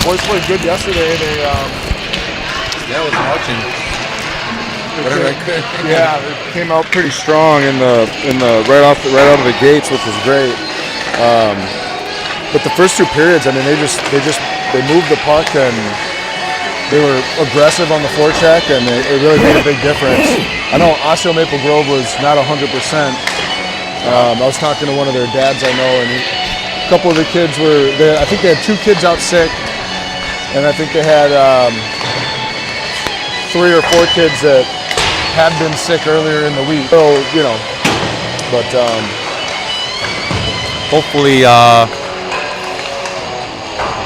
boys played good yesterday. They I was watching. They came out pretty strong in the right out of the gates, which was great. But the first 2 periods, I mean, they moved the puck and they were aggressive on the forecheck, and it really made a big difference. I know Osseo Maple Grove was not 100%. I was talking to one of their dads I know, and a couple of the kids were there. I think they had 2 kids out sick, and I think they had 3 or 4 kids that had been sick earlier in the week. So, but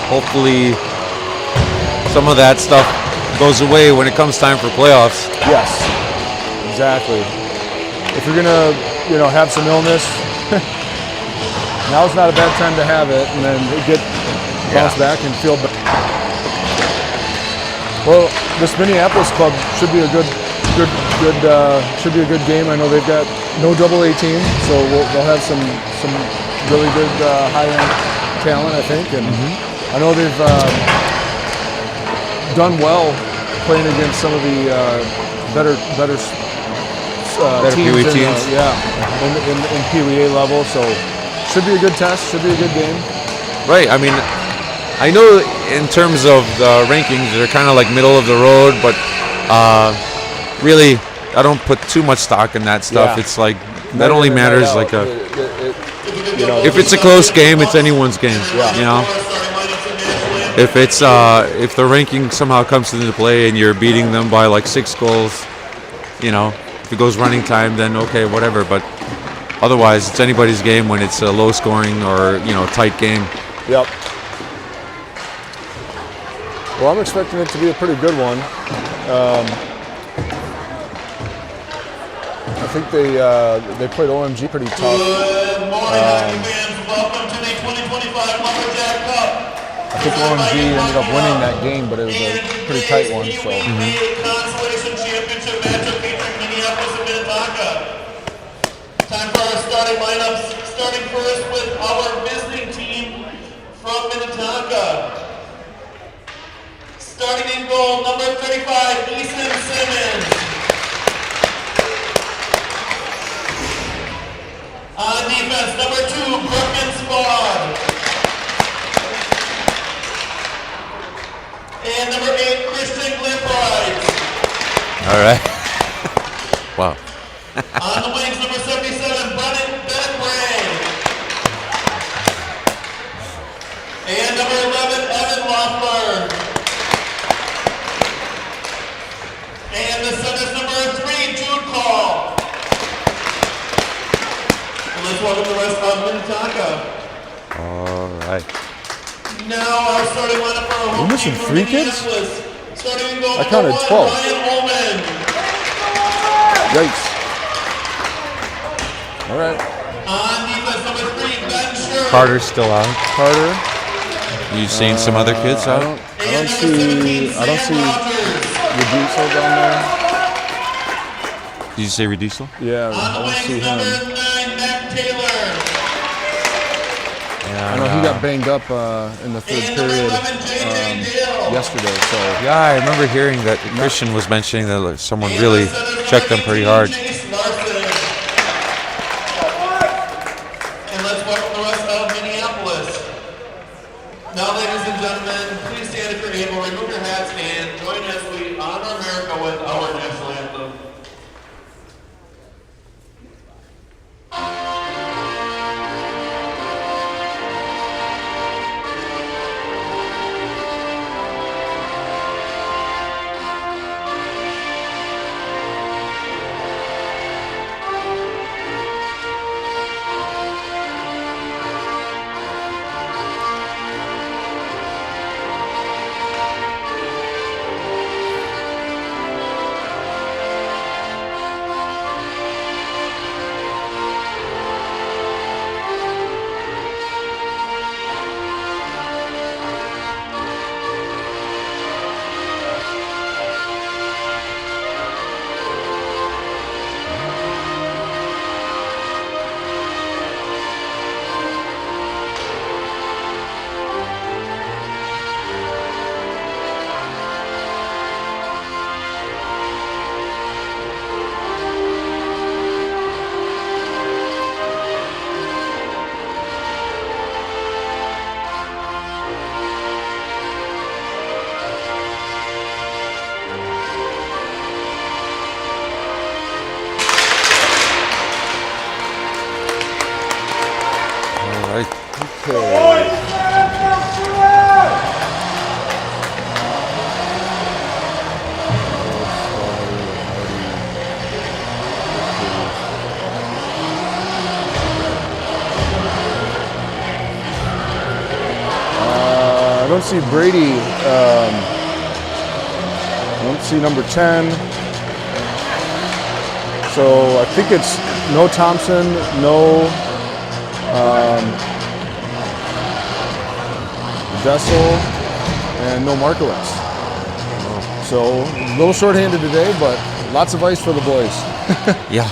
hopefully some of that stuff goes away when it comes time for playoffs. Yes, exactly. If you're gonna, have some illness, now's not a bad time to have it, and then bounce back and feel better. Well, this Minneapolis club should be a good game. I know they've got no AA team, so they'll have some really good high-end talent, I think, and I know they've done well playing against some of the better PWA teams. In PWA level. So should be a good test. Should be a good game. Right. I mean, I know in terms of the rankings, they're kind of like middle of the road, but really, I don't put too much stock in that stuff. Yeah. It's like that only matters like if it's a close game, it's anyone's game. Yeah. If the ranking somehow comes into play and you're beating them by like 6 goals, if it goes running time, then okay, whatever. But otherwise, it's anybody's game when it's a low scoring or tight game. Yep. Well, I'm expecting it to be a pretty good one. I think they played OMG pretty tough. Good morning, fans. Welcome to the 2025 Lumberjack Cup. I think OMG ended up winning that game, but it was a pretty tight one. So. Consolation championship matchup featuring Minneapolis and Minnetonka. Time for our starting lineups. Starting first with our visiting team from Minnetonka. Starting in goal, number 35, Easton Simmons. On defense, number 2, Brooklyn Spaulding. And number 8, Christian Glimprise. All right. Wow. On the wings, number 77, Bennett Bray. And number 11, Evan Loeffler. And the center's number 3, Jude Call. And let's welcome the rest of Minnetonka. All right. Now our starting lineup for our home We're missing team from 3 kids? Minneapolis. Starting in goal, I counted number 12. 1, Ryan Ullman. Yikes. All right. On defense, number 3, Ben Sherman. Carter's still out. Carter. You seen some other kids out? I don't see Reducer down there. Did you say Rediesel? Yeah, On I the don't see wings, him. number 9, Matt Taylor. I know he got banged up in the 3rd period yesterday. So Yeah, I remember hearing that Christian was mentioning that someone really checked them pretty hard. And let's welcome the rest of Minneapolis. Now, ladies and gentlemen, please stand if you're able, remove your hats, and join as we honor America with our national anthem. I don't see Brady. I don't see number 10. So I think it's no Thompson, no Vessel, and no Markowitz. So a little short-handed today, but lots of ice for the boys. Yeah.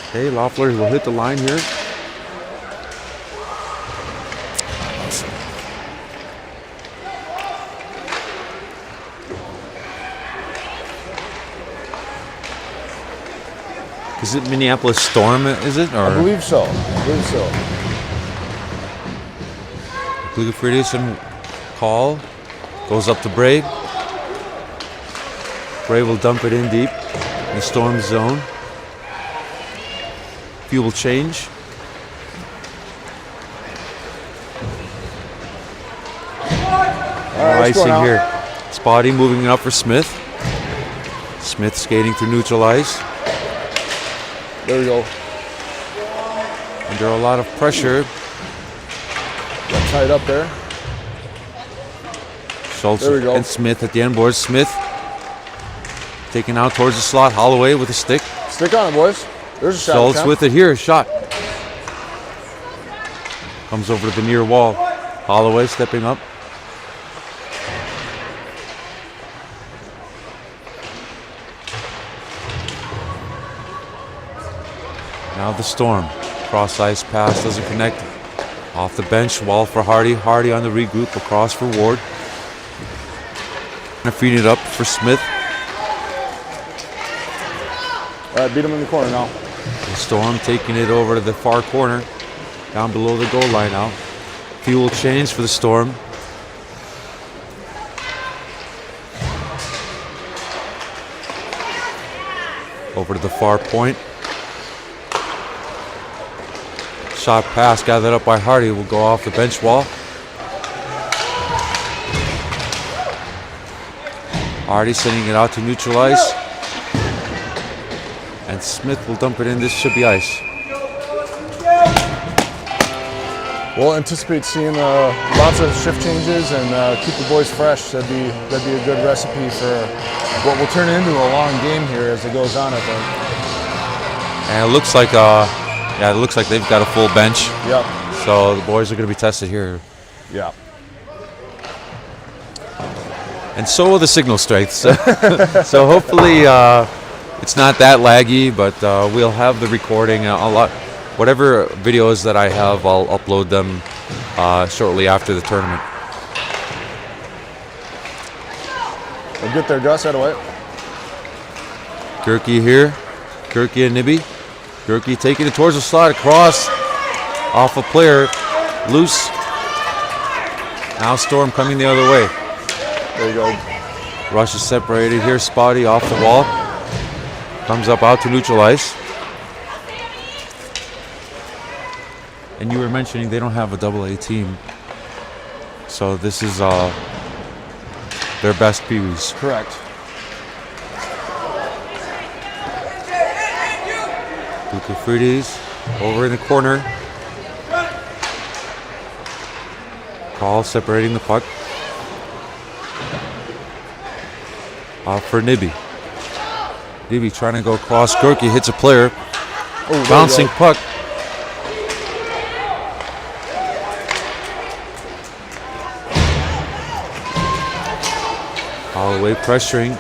Okay, Loeffler will hit the line here. Is it Minneapolis Storm, is it? Or I believe so. Glugafridis call. Goes up to Bray. Bray will dump it in deep in the Storm zone. Fuel change. Icing here. Spotty moving it up for Smith. Smith skating through neutral ice. There we go. Under a lot of pressure. Got tied up there. Schultz There we go. and Smith at the end boards. Smith taken out towards the slot. Holloway with a stick. Stick on it, boys. There's a shot. Schultz with it here. Shot. Comes over to the near wall. Holloway stepping up. Now the Storm. Cross ice pass doesn't connect. Off the bench, wall for Hardy. Hardy on the regroup, across for Ward. Gonna feed it up for Smith. All right, beat him in the corner now. The Storm taking it over to the far corner. Down below the goal line now. Fuel change for the Storm. Over to the far point. Shot pass gathered up by Hardy will go off the bench wall. Hardy sending it out to neutral ice. And Smith will dump it in. This should be ice. We'll anticipate seeing lots of shift changes and keep the boys fresh. That'd be a good recipe for what will turn into a long game here as it goes on, I think. And it looks like they've got a full bench. Yep. So the boys are going to be tested here. Yeah. And so will the signal strengths. So hopefully it's not that laggy, but we'll have the recording a lot. Whatever videos that I have, I'll upload them shortly after the tournament. We'll get there, Gus, out of the way. Gerke here. Gerke and Nibby. Gerke taking it towards the slot, across. Off a player. Loose. Now Storm coming the other way. There you go. Rush is separated here. Spotty off the wall. Comes up out to neutral ice. And you were mentioning they don't have a AA team. So this is their best peewees. Correct. Glugafridis over in the corner. Call separating the puck. For Nibby. Nibby trying to go across. Gerke hits a player. Oh, Bouncing puck. Holloway pressuring.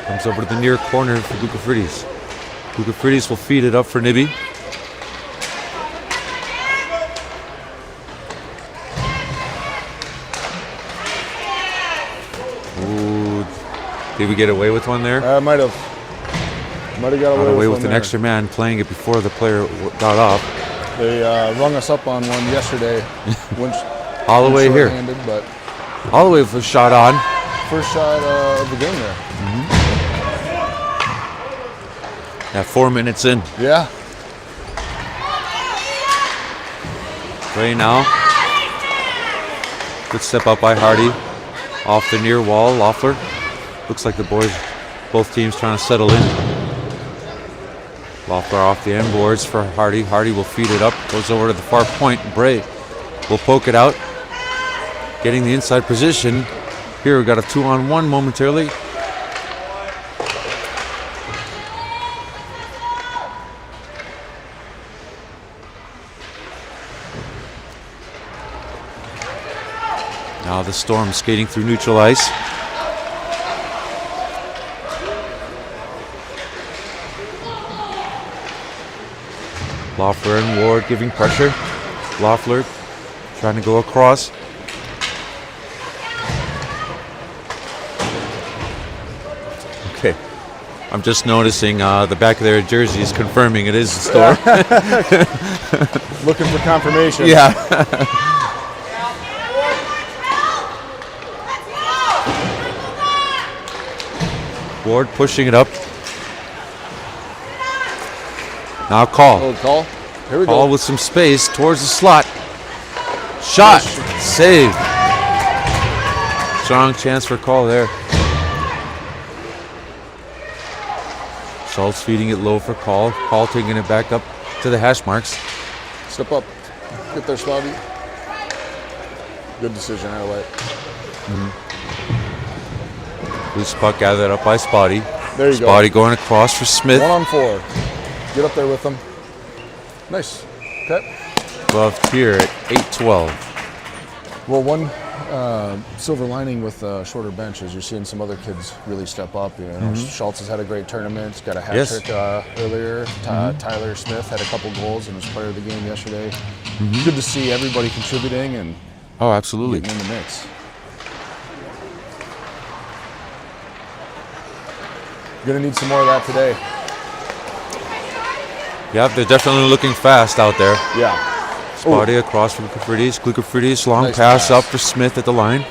Comes over to the near corner for Glugafridis. Glugafridis will feed it up for Nibby. Ooh, did we get away with one there? Might have got away with an there. extra man playing it before the player got off. They rung us up on one yesterday. Holloway here. But Holloway was shot on. first shot of the game there. Yeah, 4 minutes in. Yeah. Play now. Good step up by Hardy. Off the near wall, Loeffler. Looks like the boys, both teams trying to settle in. Loeffler off the end boards for Hardy. Hardy will feed it up. Goes over to the far point. Bray will poke it out. Getting the inside position. Here we got a 2-on-1 momentarily. Now the Storm skating through neutral ice. Loeffler and Ward giving pressure. Loeffler trying to go across. Okay. I'm just noticing the back of their jersey is confirming it is the Storm. Looking for confirmation. Yeah. Ward pushing it up. Now Call. Old call. Here we Call go. with some space towards the slot. Shot. Save. Strong chance for Call there. Schultz feeding it low for Call. Call taking it back up to the hash marks. Step up. Get there, Spotty. Good decision, I like. Loose puck gathered up by Spotty. There you go. Spotty going across for Smith. 1-on-4. Get up there with them. Nice. Okay. Left here at 8-12. Well, one silver lining with shorter benches, you're seeing some other kids really step up. You know, Schultz has had a great tournament. He's got a hat Yes. trick earlier. Tyler Smith had a couple goals and was player of the game yesterday. Good to see everybody contributing and Oh, absolutely. getting in the mix. Gonna need some more of that today. Yeah, they're definitely looking fast out there. Yeah. Spotty across from Glukafridis. Glukafridis, long Nice pass pass. up for Smith at the line.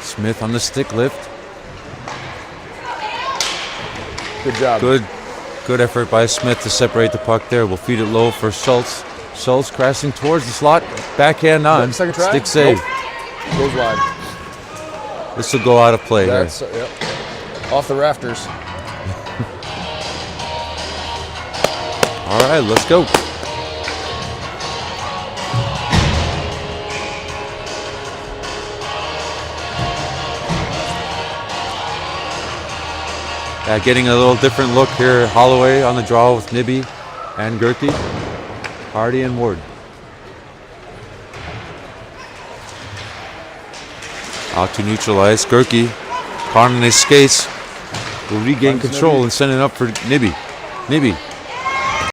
Smith on the stick lift. Good job. Good effort by Smith to separate the puck there. We'll feed it low for Schultz. Schultz crashing towards the slot. Backhand on. Second try? Stick save. Nope. Goes wide. This will go out of play here. That's yep. Off the rafters. All right, let's go. Getting a little different look here. Holloway on the draw with Nibby and Gerke. Hardy and Ward. Out to neutralize. Gerke, caught on his skates, will regain control and send it up for Nibby. Nibby